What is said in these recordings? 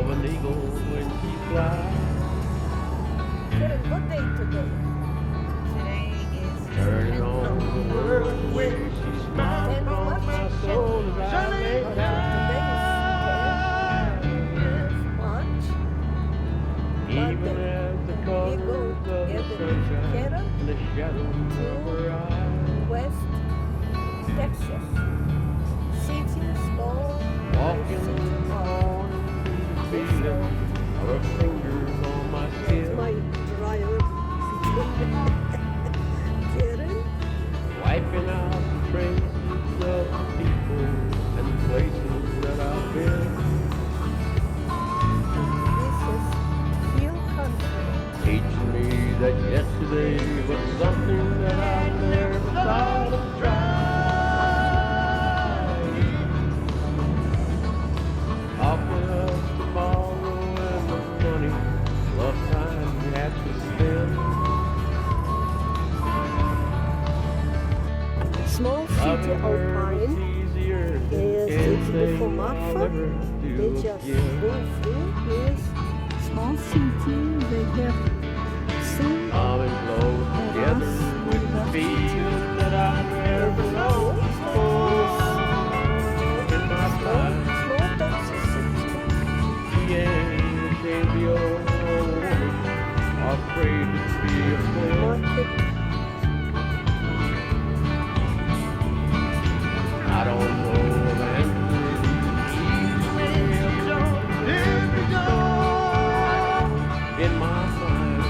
of an eagle when she flies. Karen, what day today? Today is Turning on the world when she smiles 10th on March? my soul as I lay Okay, down. today is 10th March. Even Monday. as the And we colors go of the together with sunshine Karen and the shadows to of her eyes. West Texas. City, small, Walking city in the of morning, feeling of her fingers on my That's skin. my driver. Karen. Wiping out the traces of the people and places that I've been. This is hill country. Teaching me that yesterday was something that I never thought of trying. Talking of tomorrow and the money, love time we had to spend. Small city Loving of her was Pine. easier than Yes, it's anything before I'll Marfa. ever They do just again. flew through. Yes, small city. They have seen Come and blow together with the feeling that I never know before. In my time, small Texas city. she ain't ashamed of your woman, or afraid to be a friend. Market. I don't know of answers, easy way of jumping every door in my mind.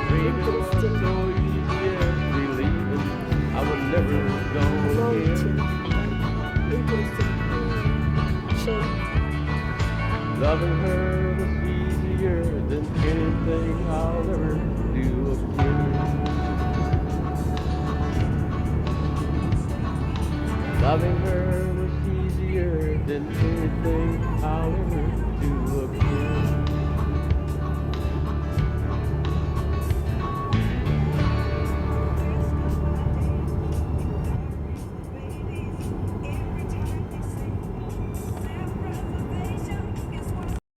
Dreaming was Interesting. so easy as believing I would never go again. Mountain. Interesting. Shape. Loving her was easier than anything I'll ever do again. Loving her was easier than anything I'll ever do again.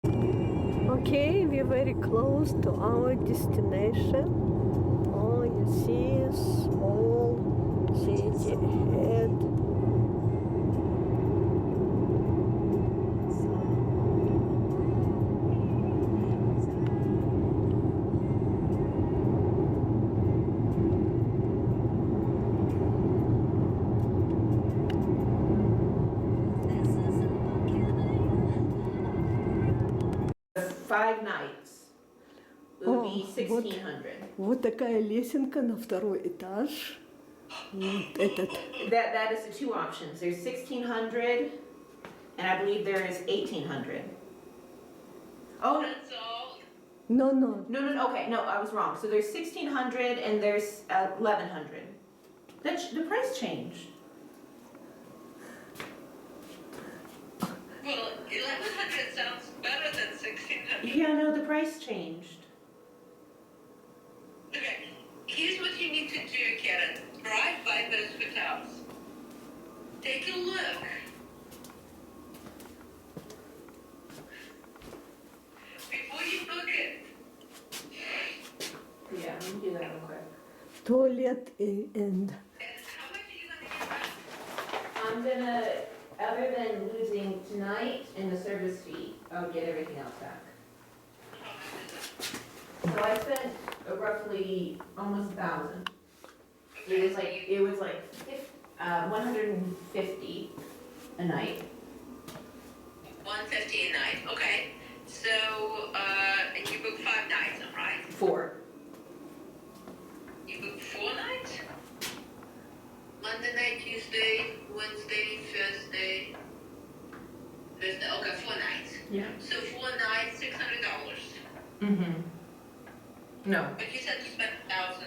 Okay, we're very close to our destination. Oh, you see a small city ahead. five nights. It would be вот, 1600. вот такая лесенка на второй этаж. Вот этот. That is the two options. There's 1600, and I believe there is 1800. Oh, no. That's all. No, no. No, okay, no, I was wrong. So there's 1600 and there's 1100. The price changed. Well, 1100 sounds better than 1600. Yeah, no, the price changed. Okay, here's what you need to do, Karen. Drive by those hotels. Take a look. Before you book it. Yeah, let me do that real quick. Toilet and And how much are you going to get back? I'm gonna, other than losing tonight and the service fee, I'll get everything else back. So I spent roughly almost 1,000. It was like 150 a night. 150 a night, okay. So, and you book 5 nights, right? 4. You book 4 nights? Monday night, Tuesday, Wednesday, Thursday. Okay, 4 nights. Yeah. So 4 nights, $600. Mm-hmm. No, But you said you spent 1,000.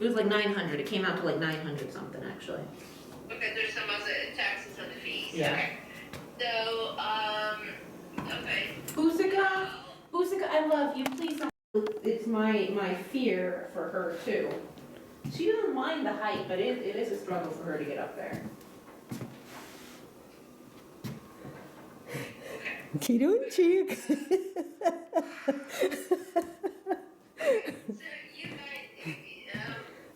it was like 900. It came out to like 900 something actually. Okay, there's some other taxes and fees. Yeah. Okay. So, okay. Busika, I love you. Please don't. It's my fear for her too. She doesn't mind the height, but it is a struggle for her to get up there. Кирюнчик. So you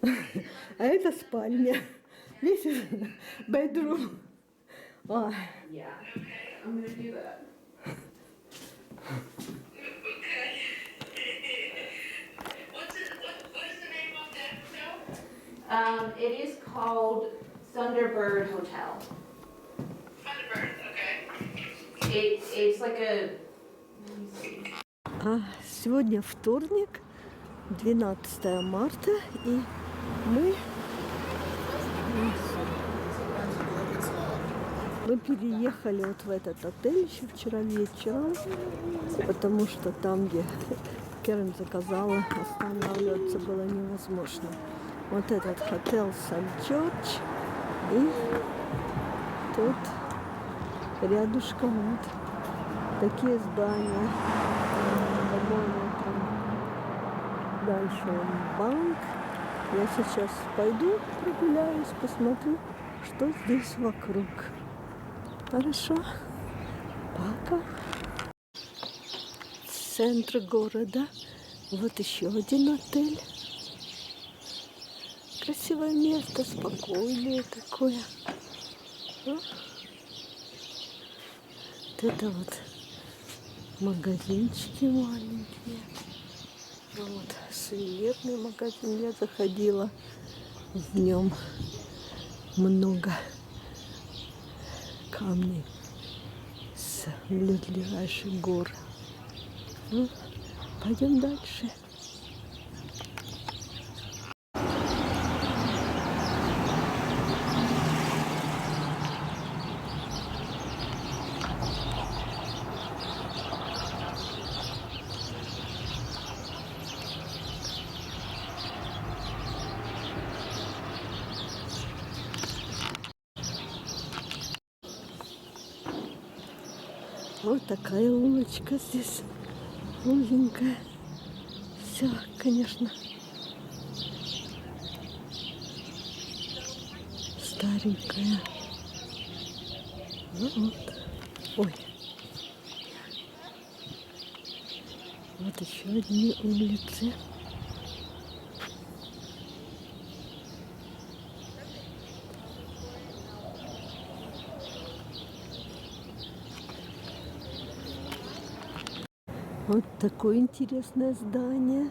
might, А это спальня. This is bedroom. Ой. Yeah, I'm gonna do that. okay. What is the name of that hotel? It is called Thunderbird Hotel. Thunderbird, okay. It's like a. Let me see. А сегодня вторник, 12 марта, и мы переехали вот в этот отель еще вчера вечером, потому что там, где Кэрен заказала, останавливаться было невозможно. Вот этот отель Сан-Джордж, и тут рядышком вот такие здания. По-моему, там дальше банк. Я сейчас пойду прогуляюсь, посмотрю, что здесь вокруг. Хорошо. Пока. Центр города. Вот еще один отель. Красивое место, спокойное такое. Вот это вот магазинчики маленькие. Вот сувенирный магазин. Я заходила. В нем много камней с близлежащих гор. Ну, пойдем дальше. Вот такая улочка здесь, узенькая. Все, конечно, старенькая. Ну вот. Ой. Вот еще одни улицы. Вот такое интересное здание.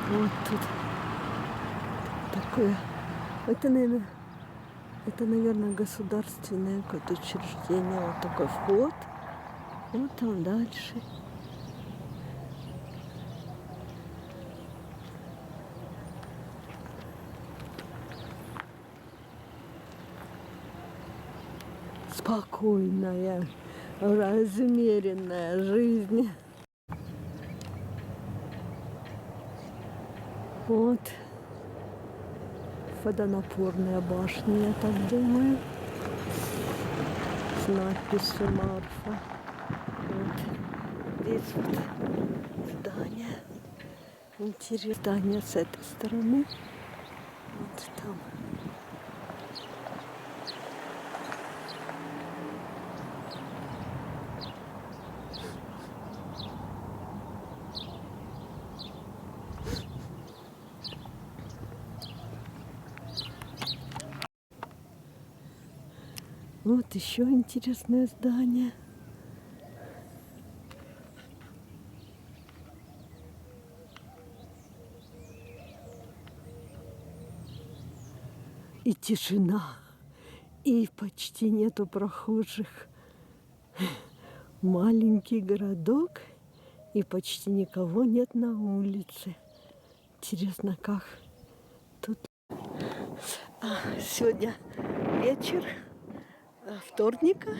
Вот тут такое. Это, наверное, государственное какое-то учреждение. Вот такой вход. Вот там дальше. Спокойная, размеренная жизнь. Вот водонапорная башня, я так думаю, с надписью Марфа. Вот здесь вот здание. Интересное здание с этой стороны. Вот там. Вот еще интересное здание. И тишина, и почти нету прохожих. Маленький городок, и почти никого нет на улице. Интересно, как тут. Сегодня вечер вторника,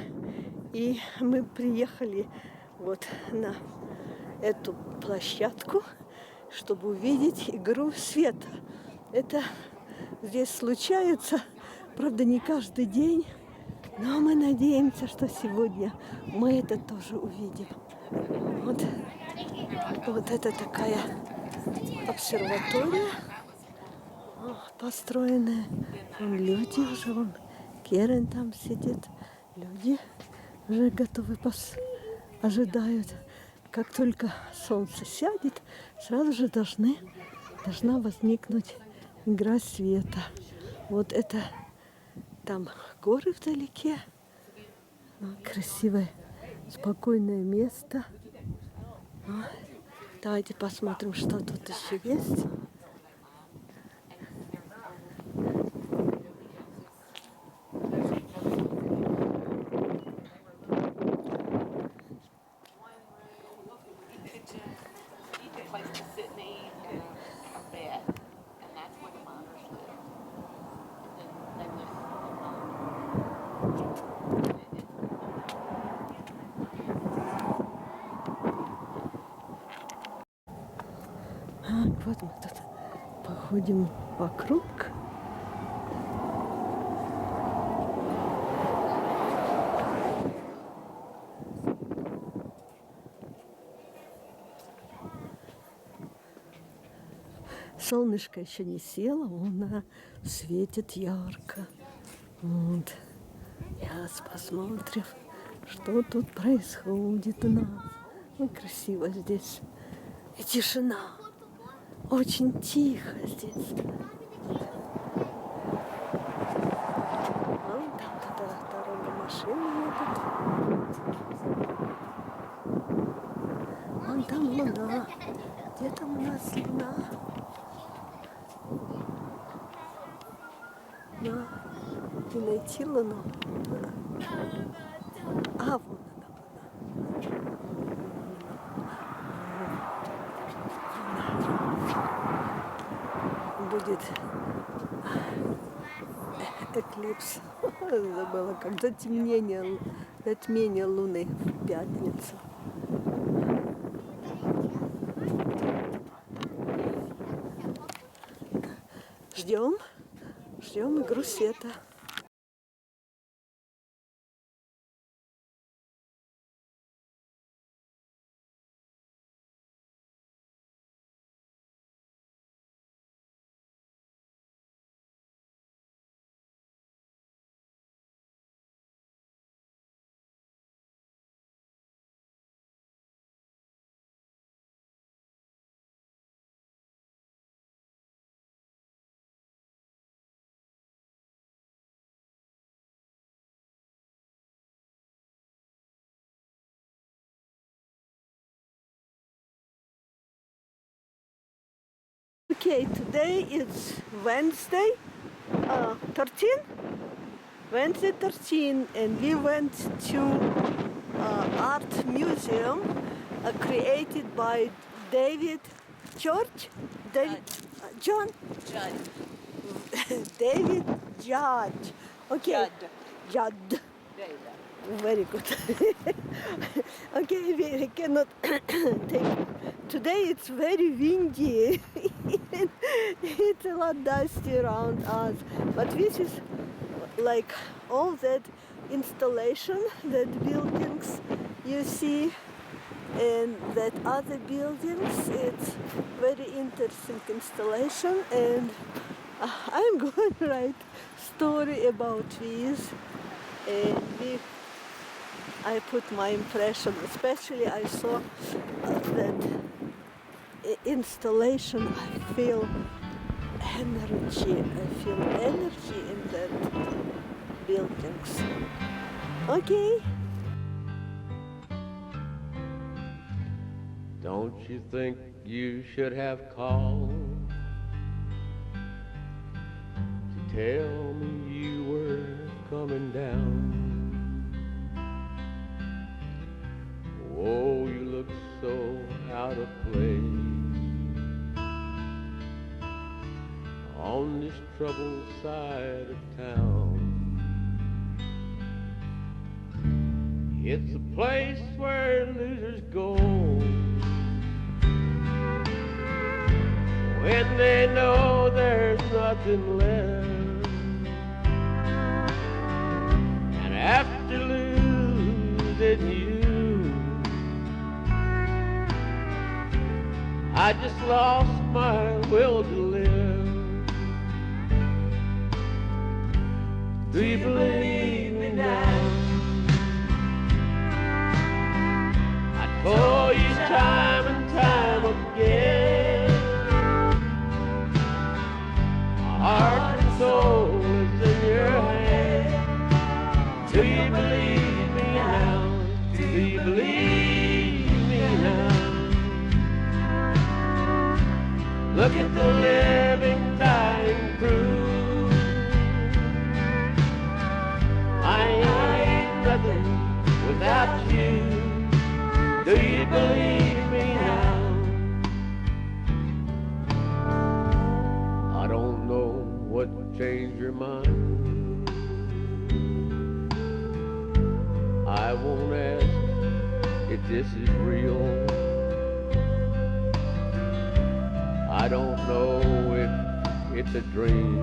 и мы приехали вот на эту площадку, чтобы увидеть игру света. Это здесь случается, правда, не каждый день, Но мы надеемся, что сегодня мы это тоже увидим. Вот это такая обсерватория построенная. Вон люди уже, вон Керен там сидит. Люди уже готовы, ожидают. Как только солнце сядет, сразу же должна возникнуть игра света. Вот это там горы вдалеке. Красивое, спокойное место. Давайте посмотрим, что тут еще есть. Вот мы тут походим вокруг. Солнышко еще не село, луна светит ярко. Вот. Сейчас посмотрим, что тут происходит у нас. Красиво здесь. И тишина. Очень тихо здесь. Там дорога машины едет. Вон там луна. Где там у нас луна? Не найти луну. Вон она. Будет эклипс. Забыла, как затмение Луны в пятницу. Ждем игру света. Okay, today is Wednesday, 13? Wednesday 13, and we went to art museum created by David George? John? Judd. David Judd. Okay. Judd. Judd. Very good. Okay, we cannot take. Today it's very windy. It's a lot dusty around us. But this is like all that installation, that buildings you see, and that other buildings. It's very interesting installation, and I'm going to write story about this. And I put my impression, especially I saw that installation. I feel energy in that buildings. Okay. Don't you think you should have called to tell me you were coming down? Oh, you look so out of place on this troubled side of town. It's a place where losers go when they know there's nothing left, and I just lost my will to live. Do you believe me now? I told you time and time again, my heart and soul is in your hands. Do you believe me now? Do you believe me now? Look at the living, dying crew. I ain't nothing without you. Do you believe me now? I don't know what changed your mind. I won't ask if this is real. I don't know if it's a dream.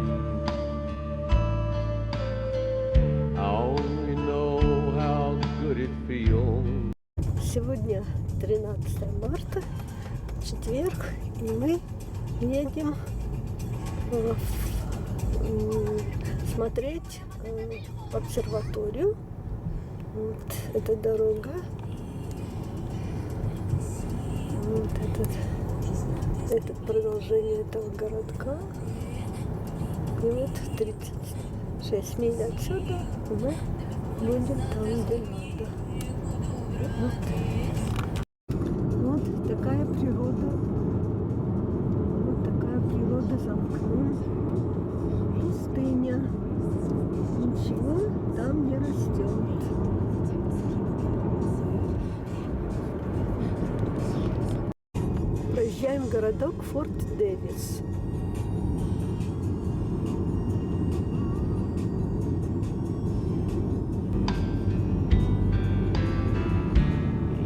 I only know how good it feels. Сегодня 13 марта, четверг, и мы едем смотреть обсерваторию. Вот эта дорога. Вот это продолжение этого городка. И вот 36 миль отсюда мы будем там, где надо. Вот такая природа. Вот такая природа за окном. Пустыня. Ничего там не растет. Проезжаем городок Форт Дэвис.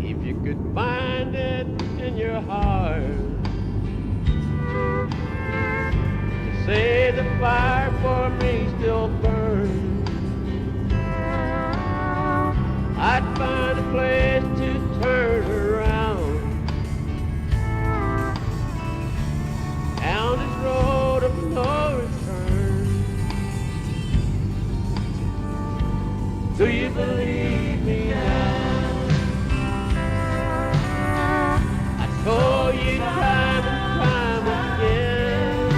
If you could find it in your heart to say the fire for me still burns, I'd find a place to turn around. Down this road of no return. Do you believe me now? I told you time and time again,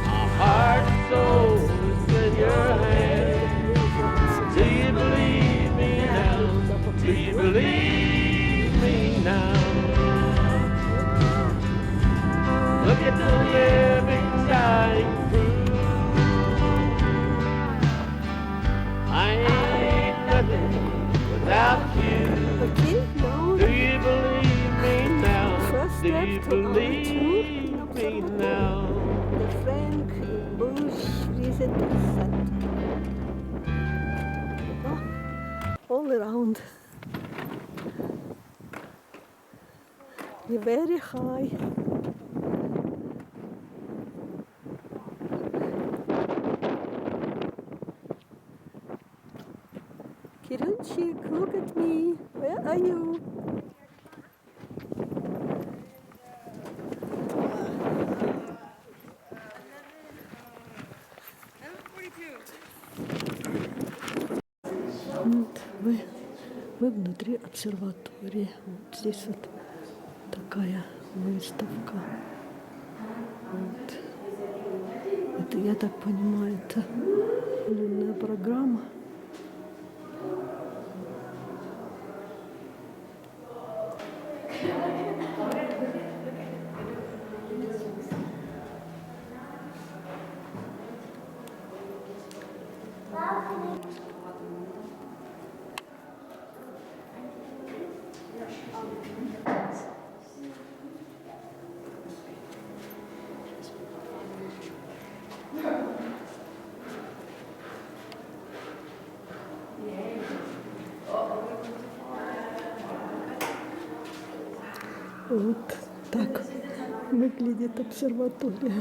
my heart and soul is in your hands. Do you believe me now? Do you believe me now? Look at the living, dying crew. I ain't nothing without you. Okay, now Do you believe me now? first Do step you to our tour believe in me Observatory. now? The Frank Bush Visitor Center. All around. Very high. Kirunchik, look at me. Where are you? Вот мы внутри обсерватории. Вот здесь вот такая выставка. Вот. Это, я так понимаю, это лунная программа. Вот так выглядит обсерватория.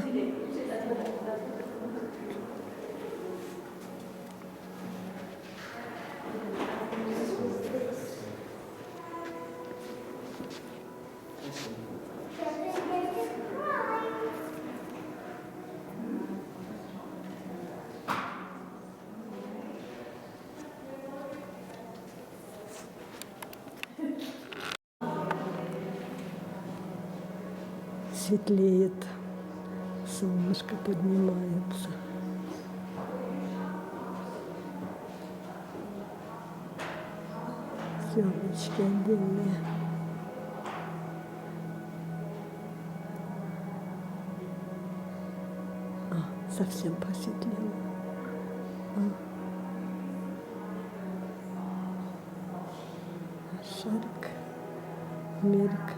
светлеет, солнышко поднимается. Елочки отдельные. Совсем посветлело. Шарик. Америка.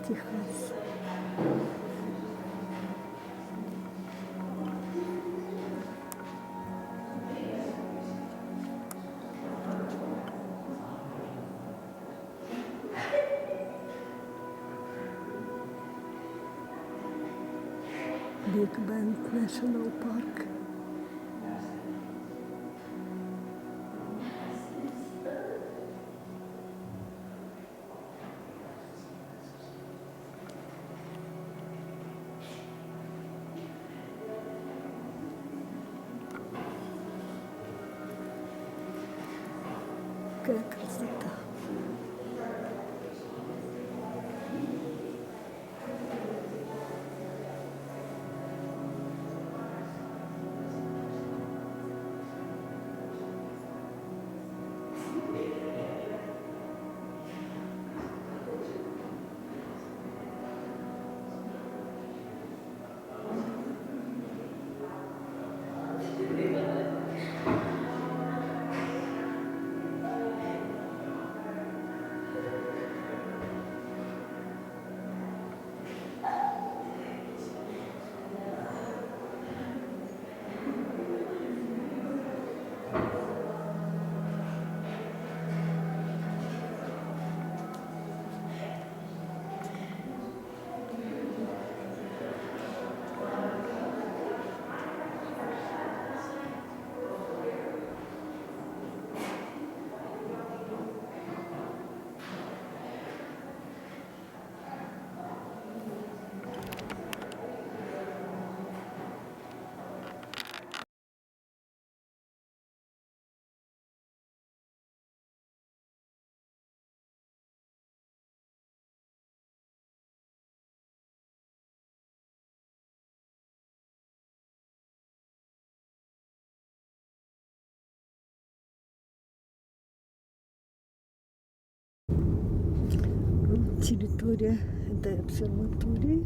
Техас. Big Bend National Park. Какая красота. Территория этой обсерватории.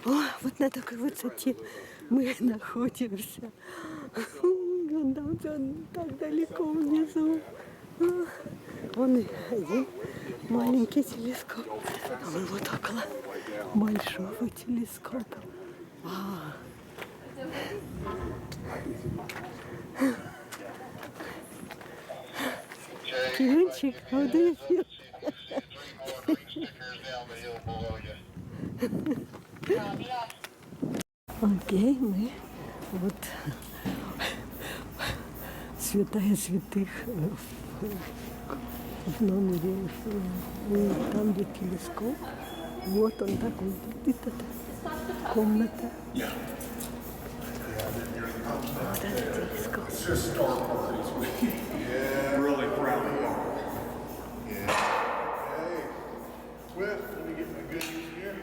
О, вот на такой высоте мы находимся. Вон там так далеко внизу. Вон один маленький телескоп. А мы вот около большого телескопа. Кирюнчик, how do you feel? Окей, мы вот святая святых в номере, там, где телескоп. Вот он так выглядит, эта комната. Вот этот телескоп. It's just historical. Yeah. Really proud of you. Yeah. Hey, Swift, let me get my goodies here.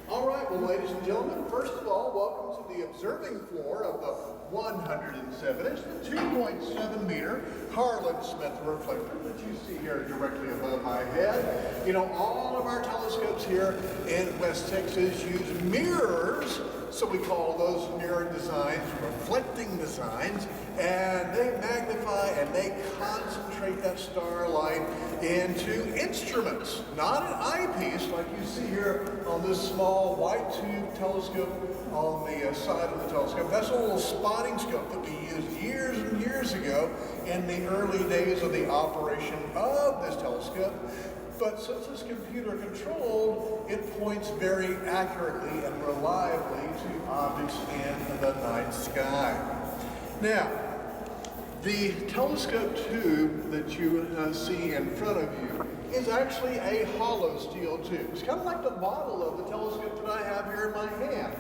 All right, well, ladies and gentlemen, first of all, welcome to the observing floor of the 107-inch, the 2.7 meter Harlan Smith reflector that you see here directly above my head. You know, all of our telescopes here in West Texas use mirrors, so we call those mirror designs reflecting designs, and they magnify and they concentrate that starlight into instruments, not an eyepiece like you see here on this small white tube telescope on the side of the telescope. That's a little spotting scope that we used years and years ago in the early days of the operation of this telescope. But since it's computer controlled, it points very accurately and reliably to objects in the night sky. Now, the telescope tube that you see in front of you is actually a hollow steel tube. It's kind of like the model of the telescope that I have here in my hand.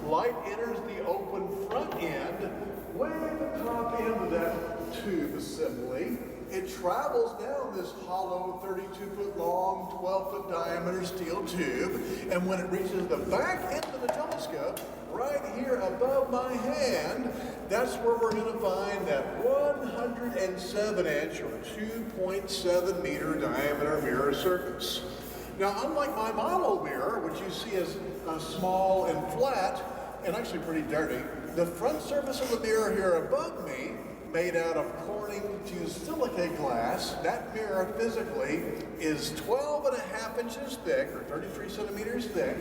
Light enters the open front end, way at the top end of that tube assembly. It travels down this hollow 32-foot long, 12-foot diameter steel tube, and when it reaches the back end of the telescope, right here above my hand, that's where we're going to find that 107-inch or 2.7 meter diameter mirror surface. Now, unlike my model mirror, which you see as small and flat, and actually pretty dirty, the front surface of the mirror here above me, made out of Corning fused silica glass, that mirror physically is 12.5 inches thick, or 33 centimeters thick.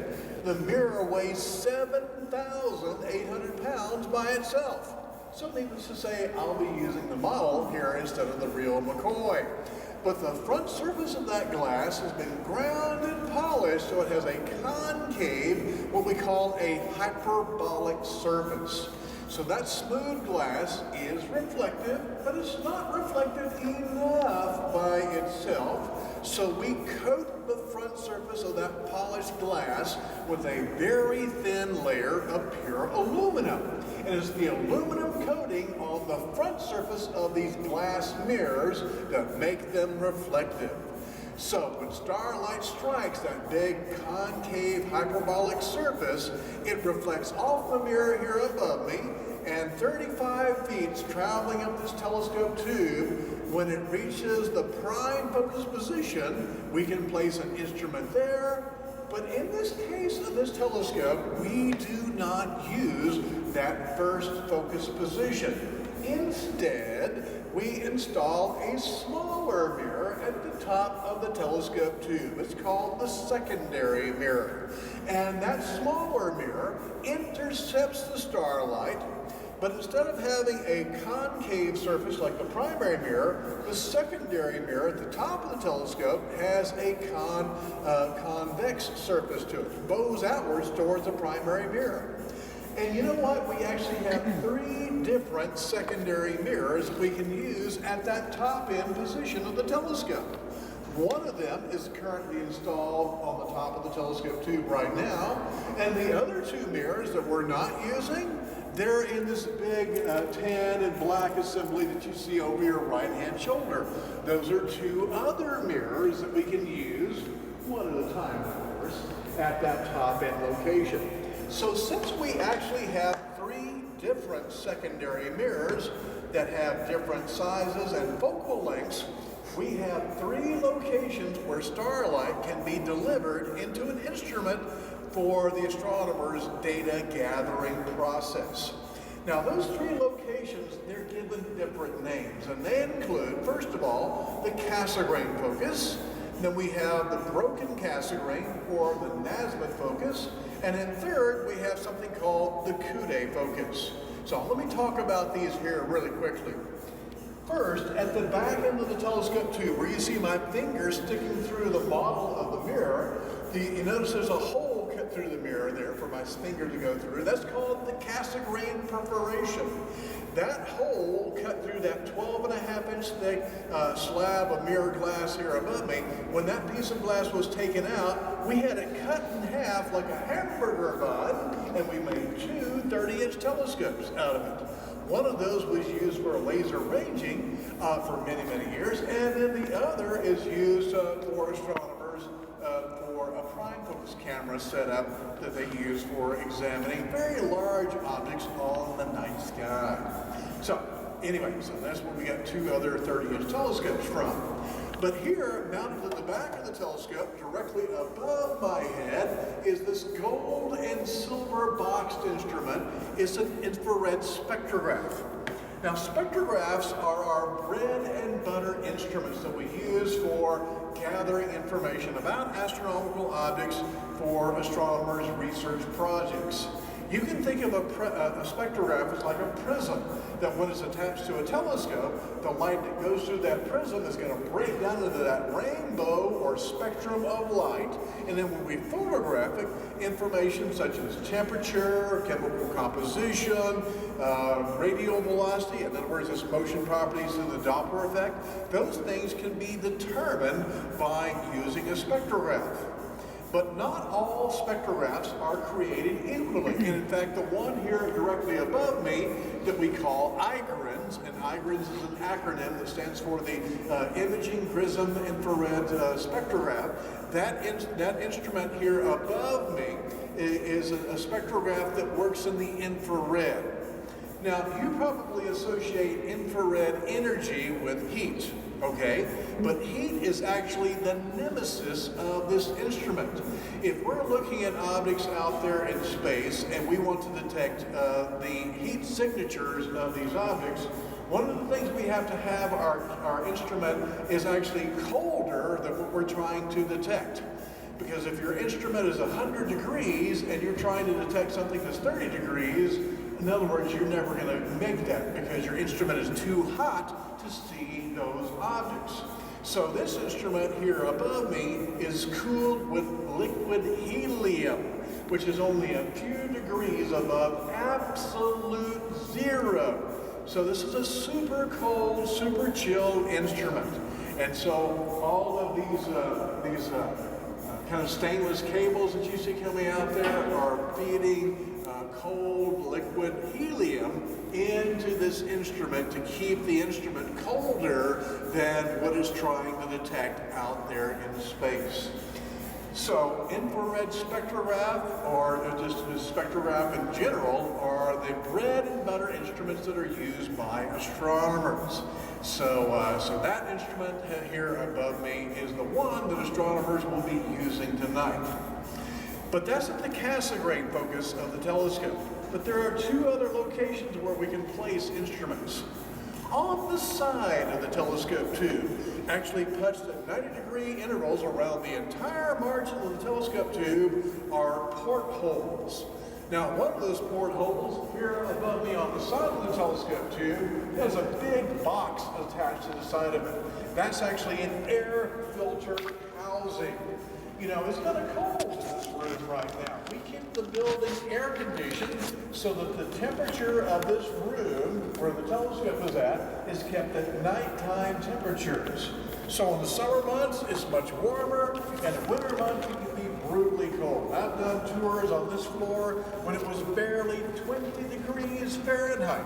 The mirror weighs 7,800 pounds by itself. So needless to say, I'll be using the model here instead of the real McCoy. But the front surface of that glass has been ground and polished, so it has a concave, what we call a hyperbolic surface. So that smooth glass is reflective, but it's not reflective enough by itself. So we coat the front surface of that polished glass with a very thin layer of pure aluminum. And it's the aluminum coating on the front surface of these glass mirrors that make them reflective. So when starlight strikes that big concave hyperbolic surface, it reflects off the mirror here above me, and 35 feet traveling up this telescope tube. When it reaches the prime focus position, we can place an instrument there. But in this case of this telescope, we do not use that first focus position. Instead, we install a smaller mirror at the top of the telescope tube. It's called the secondary mirror. And that smaller mirror intercepts the starlight, but instead of having a concave surface like the primary mirror, the secondary mirror at the top of the telescope has a convex surface to it, bows outwards towards the primary mirror. And you know what? We actually have 3 different secondary mirrors we can use at that top end position of the telescope. One of them is currently installed on the top of the telescope tube right now, and the other 2 mirrors that we're not using, they're in this big tan and black assembly that you see over your right-hand shoulder. Those are 2 other mirrors that we can use, one at a time, of course, at that top end location. So since we actually have 3 different secondary mirrors that have different sizes and focal lengths, we have 3 locations where starlight can be delivered into an instrument for the astronomer's data gathering process. Now those 3 locations, they're given different names, and they include, first of all, the Cassegrain focus. Then we have the broken Cassegrain, or the Nasmyth focus. And then third, we have something called the Coude focus. So let me talk about these here really quickly. First, at the back end of the telescope tube, where you see my finger sticking through the model of the mirror, you notice there's a hole cut through through the mirror there for my finger to go through. That's called the Cassegrain perforation. That hole cut through that 12.5-inch thick slab of mirror glass here above me. When that piece of glass was taken out, we had it cut in half like a hamburger bun, and we made two 30-inch telescopes out of it. One of those was used for laser ranging for many, many years, and then the other is used for astronomers for a prime focus camera setup that they use for examining very large objects on the night sky. So anyway, so that's where we got two other 30-inch telescopes from. But here, mounted at the back of the telescope, directly above my head, is this gold and silver boxed instrument. It's an infrared spectrograph. Now, spectrographs are our bread and butter instruments that we use for gathering information about astronomical objects for astronomers' research projects. You can think of a spectrograph as like a prism, that when it's attached to a telescope, the light that goes through that prism is going to break down into that rainbow or spectrum of light. And then when we photograph it, information such as temperature, chemical composition, radial velocity, in other words, its motion properties through the Doppler effect, those things can be determined by using a spectrograph. But not all spectrographs are created equally. And in fact, the one here directly above me that we call IGRINS, and IGRINS is an acronym that stands for the Imaging Prism Infrared Spectrograph. That instrument here above me is a spectrograph that works in the infrared. Now, you probably associate infrared energy with heat, okay? But heat is actually the nemesis of this instrument. If we're looking at objects out there in space and we want to detect the heat signatures of these objects, one of the things we have to have our instrument is actually colder than what we're trying to detect. Because if your instrument is 100 degrees and you're trying to detect something that's 30 degrees, in other words, you're never going to make that because your instrument is too hot to see those objects. So this instrument here above me is cooled with liquid helium, which is only a few degrees above absolute zero. So this is a super cold, super chilled instrument. And so all of these kind of stainless cables that you see coming out there are feeding cold liquid helium into this instrument to keep the instrument colder than what it's trying to detect out there in space. So infrared spectrograph, or just a spectrograph in general, are the bread and butter instruments that are used by astronomers. So that instrument here above me is the one that astronomers will be using tonight. But that's not the Cassegrain focus of the telescope. But there are two other locations where we can place instruments. On the side of the telescope tube, actually punched at 90-degree intervals around the entire margin of the telescope tube, are portholes. Now, one of those portholes here above me on the side of the telescope tube has a big box attached to the side of it. That's actually an air filter housing. You know, it's kind of cold in this room right now. We keep the building air conditioned so that the temperature of this room, where the telescope is kept at nighttime temperatures. So in the summer months, it's much warmer, and in winter months, it can be brutally cold. I've done tours on this floor when it was barely 20 degrees Fahrenheit.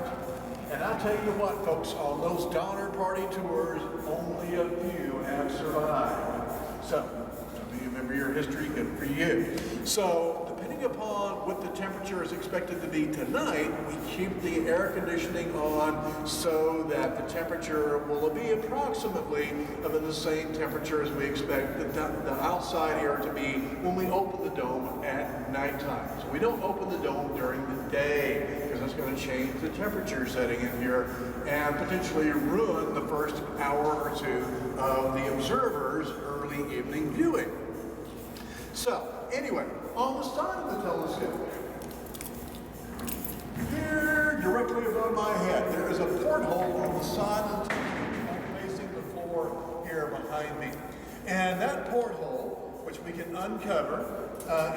And I'll tell you what, folks, on those Donner Party tours, only a few have survived. So, you remember your history, good for you. So, depending upon what the temperature is expected to be tonight, we keep the air conditioning on so that the temperature will be approximately of the same temperature as we expect the outside air to be when we open the dome at nighttime. So we don't open the dome during the day because that's going to change the temperature setting in here and potentially ruin the first hour or two of the observer's early evening viewing. So, anyway, on the side of the telescope, here, directly above my head, there is a porthole on the side of the telescope facing the floor here behind me. And that porthole, which we can uncover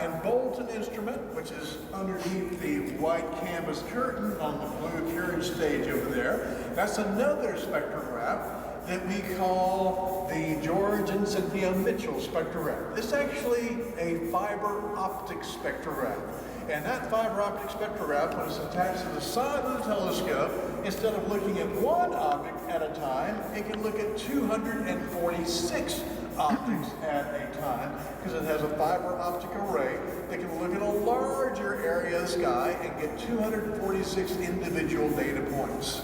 and bolt an instrument, which is underneath the white canvas curtain on the blue carriage stage over there. That's another spectrograph that we call the George and Cynthia Mitchell spectrograph. It's actually a fiber optic spectrograph. And that fiber optic spectrograph, when it's attached to the side of the telescope, instead of looking at one object at a time, it can look at 246 optics at a time, because it has a fiber optic array that can look at a larger area of the sky and get 246 individual data points.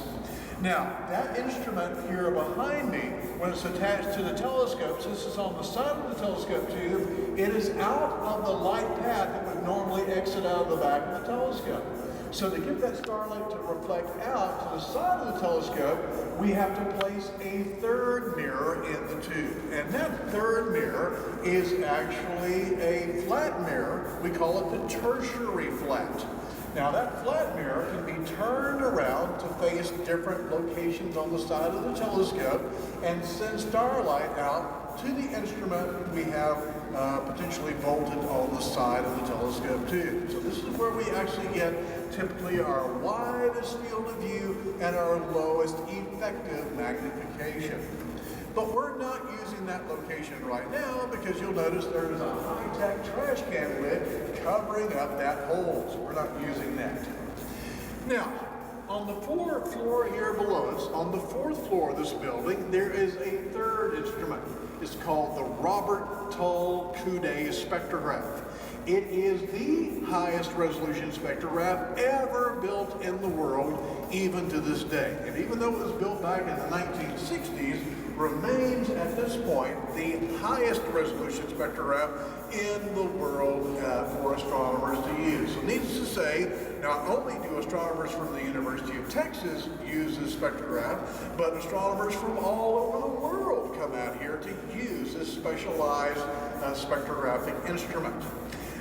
Now, that instrument here behind me, when it's attached to the telescope, since it's on the side of the telescope tube, it is out of the light path that would normally exit out of the back of the telescope. So to get that starlight to reflect out to the side of the telescope, we have to place a third mirror in the tube. And that third mirror is actually a flat mirror. We call it the tertiary flat. Now that flat mirror can be turned around to face different locations on the side of the telescope and send starlight out to the instrument we have potentially bolted on the side of the telescope too. So this is where we actually get typically our widest field of view and our lowest effective magnification. But we're not using that location right now because you'll notice there's a high-tech trash can lid covering up that hole, so we're not using that. Now, on the fourth floor here below us, on the fourth floor of this building, there is a third instrument. It's called the Robert Tull Coude spectrograph. It is the highest resolution spectrograph ever built in the world, even to this day. And even though it was built back in the 1960s, remains at this point the highest resolution spectrograph in the world for astronomers to use. So needless to say, not only do astronomers from the University of Texas use this spectrograph, but astronomers from all over the world come out here to use this specialized spectrographic instrument.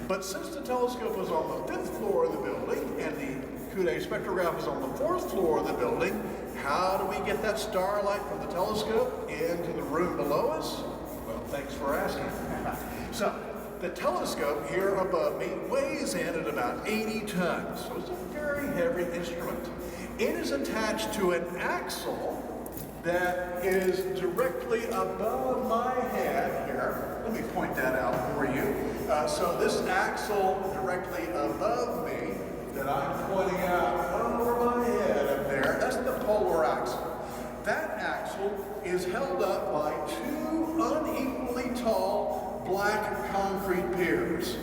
But since the telescope is on the 5th floor of the building and the Coude spectrograph is on the 4th floor of the building, how do we get that starlight from the telescope into the room below us? Well, thanks for asking. So, the telescope here above me weighs in at about 80 tons, so it's a very heavy instrument. It is attached to an axle that is directly above my head here. Let me point that out for you. So this axle directly above me that I'm pointing out over my head up there, that's the polar axle. That axle is held up by two unequally tall black concrete piers.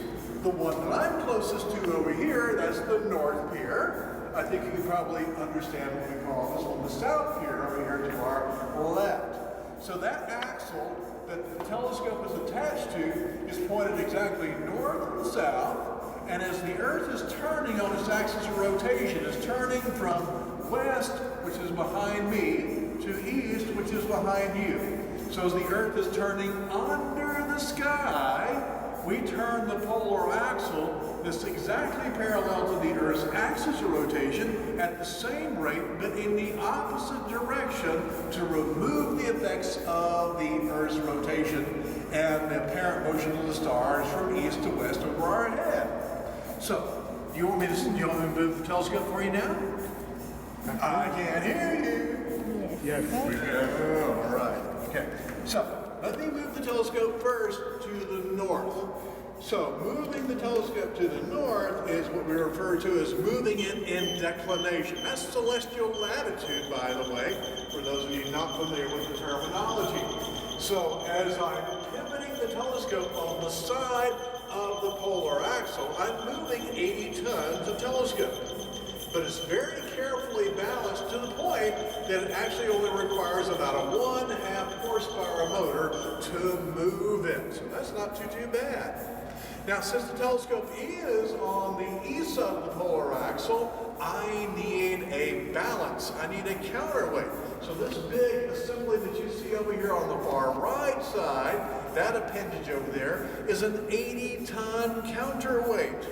The one that I'm closest to over here, that's the north pier. I think you can probably understand what we call this one, the south pier over here to our left. So that axle that the telescope is attached to is pointed exactly north and south. And as the Earth is turning on its axis of rotation, it's turning from west, which is behind me, to east, which is behind you. So as the Earth is turning under the sky, we turn the polar axle that's exactly parallel to the Earth's axis of rotation at the same rate, but in the opposite direction to remove the effects of the Earth's rotation and the apparent motion of the stars from east to west over our head. So, do you want me to move the telescope for you now? I can't hear you. Yes. All right. Okay. So, let me move the telescope first to the north. So, moving the telescope to the north is what we refer to as moving it in declination. That's celestial latitude, by the way, for those of you not familiar with the terminology. So, as I'm pivoting the telescope on the side of the polar axle, I'm moving 80 tons of telescope. But it's very carefully balanced to the point that it actually only requires about a 1.5 horsepower motor to move it. So that's not too bad. Now, since the telescope is on the east side of the polar axle, I need a balance. I need a counterweight. So this big assembly that you see over here on the far right side, that appendage over there, is an 80-ton counterweight.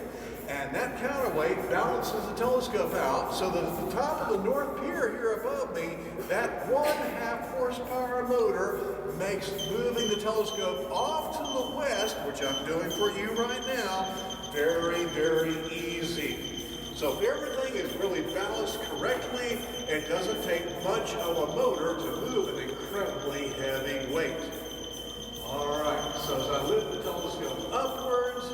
And that counterweight balances the telescope out so that at the top of the North Pier here above me, that 1.5 horsepower motor makes moving the telescope off to the west, which I'm doing for you right now, very, very easy. So if everything is really balanced correctly, it doesn't take much of a motor to move an incredibly heavy weight. All right, so as I lift the telescope upwards,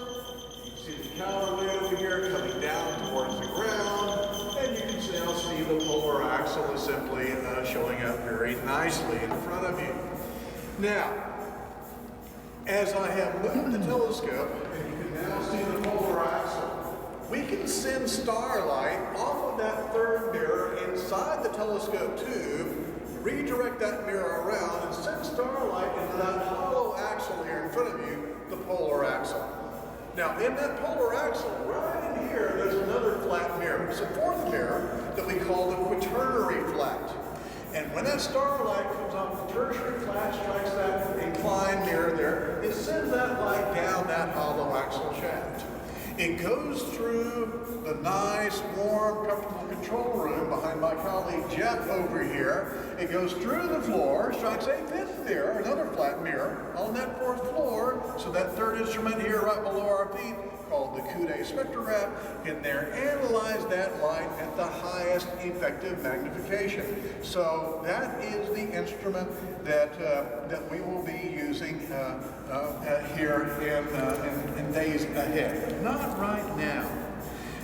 you can see the counterweight over here coming down towards the ground, and you can now see the polar axle is simply showing up very nicely in front of you. Now, as I have moved the telescope, and you can now see the polar axle, we can send starlight off of that third mirror inside the telescope tube, redirect that mirror around, and send starlight into that hollow axle here in front of you, the polar axle. Now, in that polar axle, right in here, there's another flat mirror. It's a fourth mirror that we call the quaternary flat. And when that starlight comes off the tertiary flat, strikes that inclined mirror there, it sends that light down that hollow axle shaft. It goes through the nice, warm, comfortable control room behind my colleague Jeff over here. It goes through the floor, strikes a fifth mirror, another flat mirror, on that fourth floor. So that third instrument here right below our feet, called the Coude spectrograph, can there analyze that light at the highest effective magnification. So that is the instrument that we will be using here in days ahead. Not right now.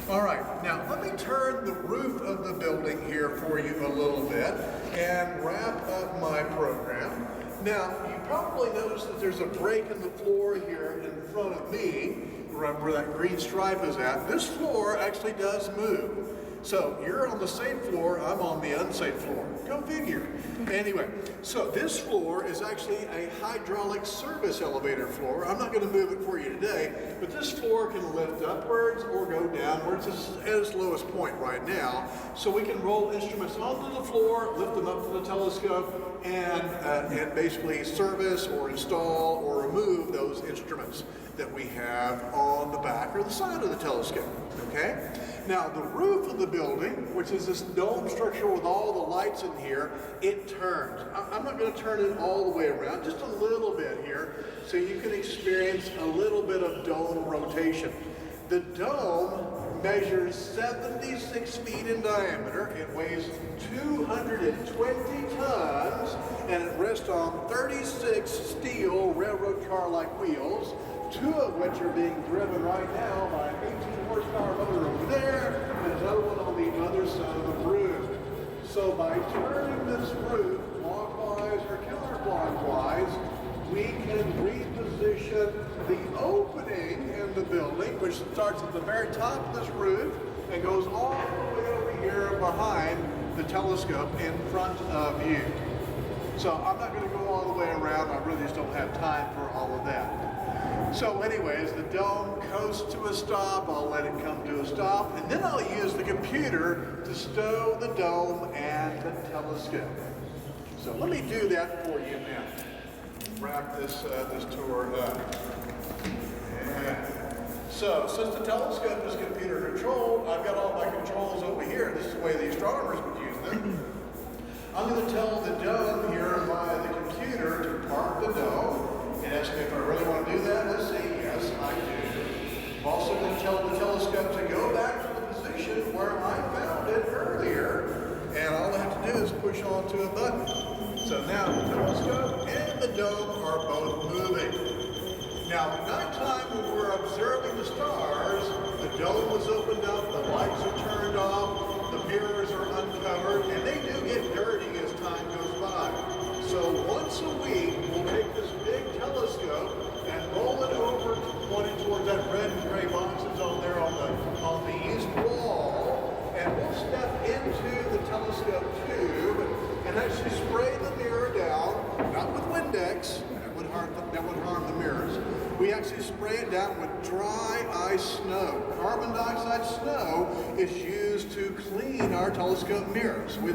All right, now let me turn the roof of the building here for you a little bit and wrap up my program. Now, you probably noticed that there's a break in the floor here in front of me, where that green stripe is at. This floor actually does move. So you're on the safe floor, I'm on the unsafe floor. Go figure. Anyway, so this floor is actually a hydraulic service elevator floor. I'm not going to move it for you today, but this floor can lift upwards or go downwards. It's at its lowest point right now. So we can roll instruments onto the floor, lift them up to the telescope, and basically service or install or remove those instruments that we have on the back or the side of the telescope, okay? Now, the roof of the building, which is this dome structure with all the lights in here, it turns. I'm not going to turn it all the way around, just a little bit here, so you can experience a little bit of dome rotation. The dome measures 76 feet in diameter. It weighs 220 tons, and it rests on 36 steel railroad car-like wheels, 2 of which are being driven right now by an 18 horsepower motor over there, and another one on the other side of the roof. So by turning this roof clockwise or counterclockwise, we can reposition the opening in the building, which starts at the very top of this roof and goes all the way over here behind the telescope in front of you. So I'm not going to go all the way around. I really just don't have time for all of that. So anyways, the dome coasts to a stop. I'll let it come to a stop, and then I'll use the computer to stow the dome and the telescope. So let me do that for you now. Wrap this tour up. Yeah. So since the telescope is computer controlled, I've got all my controls over here. This is the way the astronomers would use them. I'm going to tell the dome here via the computer to park the dome. And ask me if I really want to do that. Let's say yes, I do. I'm also going to tell the telescope to go back to the position where I found it earlier. And all I have to do is push onto a button. So now the telescope and the dome are both moving. Now at nighttime when we're observing the stars, the dome was opened up, the lights are turned off, the mirrors are uncovered, and they do get dirty as time goes by. So once a week, we'll take this big telescope and roll it over, pointing towards that red and gray boxes on there on the east wall, and we'll step into the telescope tube and actually spray the mirror down, not with Windex, that would harm the mirrors. We actually spray it down with dry ice snow. Carbon dioxide snow is used to clean our telescope mirrors. We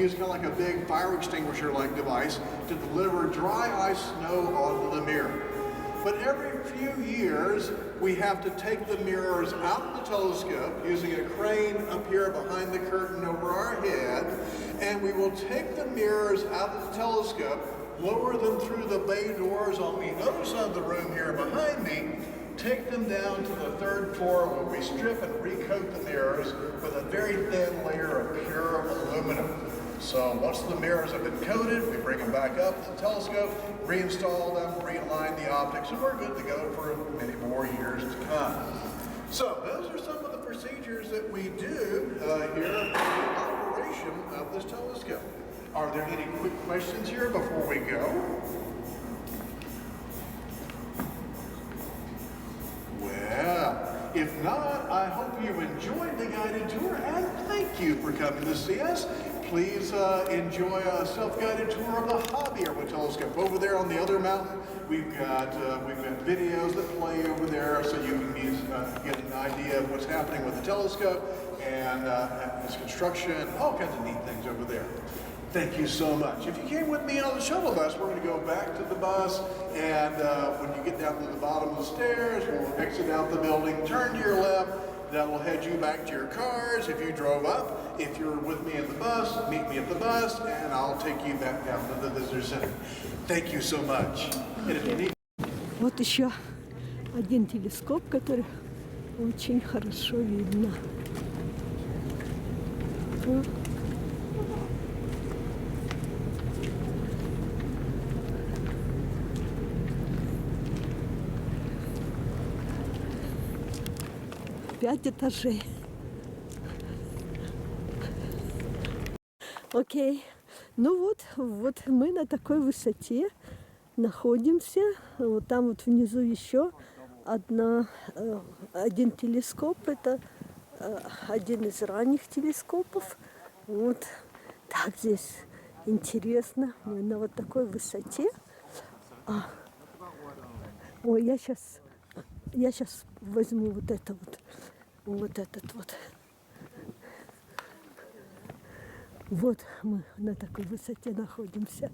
use kind of like a big fire extinguisher-like device to deliver dry ice snow onto the mirror. but every few years we have to take the mirrors out of the telescope using a crane up here behind the curtain over our head, and we will take the mirrors out of the telescope, lower them through the bay doors on the other side of the room here behind me, take them down to the third floor where we strip and recoat the mirrors with a very thin layer of pure aluminum. So once the mirrors have been coated, we bring them back up to the telescope, reinstall them, realign the optics, and we're good to go for many more years to come. So those are some of the procedures that we do here in the operation of this telescope. Are there any quick questions here before we go? Well, if not, I hope you enjoyed the guided tour, and thank you for coming to see us. Please enjoy a self-guided tour of the hobby with telescope. Over there on the other mountain, we've got videos that play over there, so you can get an idea of what's happening with the telescope and its construction, all kinds of neat things over there. Thank you so much. If you came with me on the shuttle bus, we're going to go back to the bus, and when you get down to the bottom of the stairs, we'll exit out the building, turn to your left. That will head you back to your cars if you drove up. If you're with me in the bus, meet me at the bus, and I'll take you back down to the visitor center. Thank you so much. And if you need... Вот еще один телескоп, который очень хорошо видно. Пять этажей. Окей. Ну вот мы на такой высоте находимся. Вот там вот внизу еще один телескоп. Это один из ранних телескопов. Вот так здесь интересно. Мы на вот такой высоте. Ой, я сейчас возьму вот это вот этот вот. Вот мы на такой высоте находимся.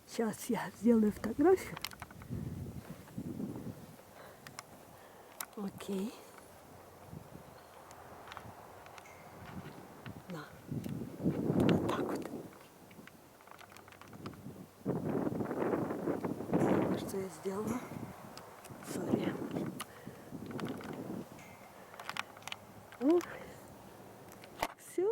Сейчас я сделаю фотографию. Окей. На. Вот так вот. Что я сделала? Сори. Все.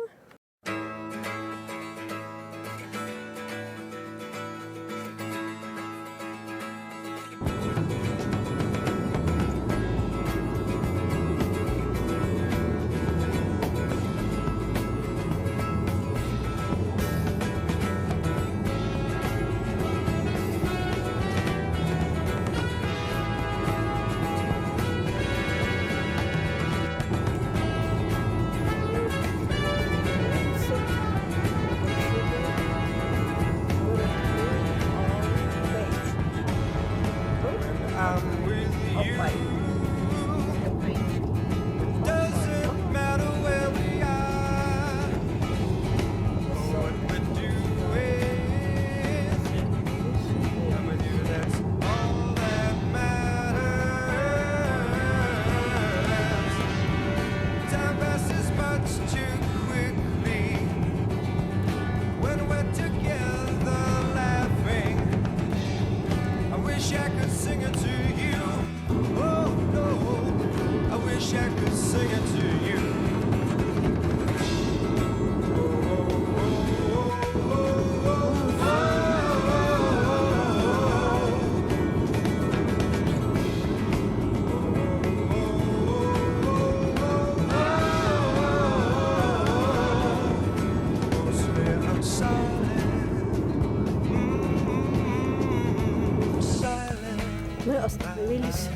Мы остановились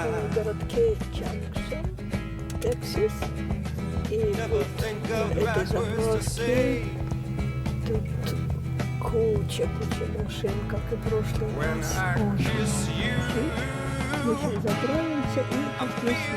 в городке Texas. И вот на этой заброшке тут куча машин, как и в прошлый раз. Мы сейчас закроемся и посмотрим.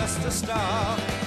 just a star.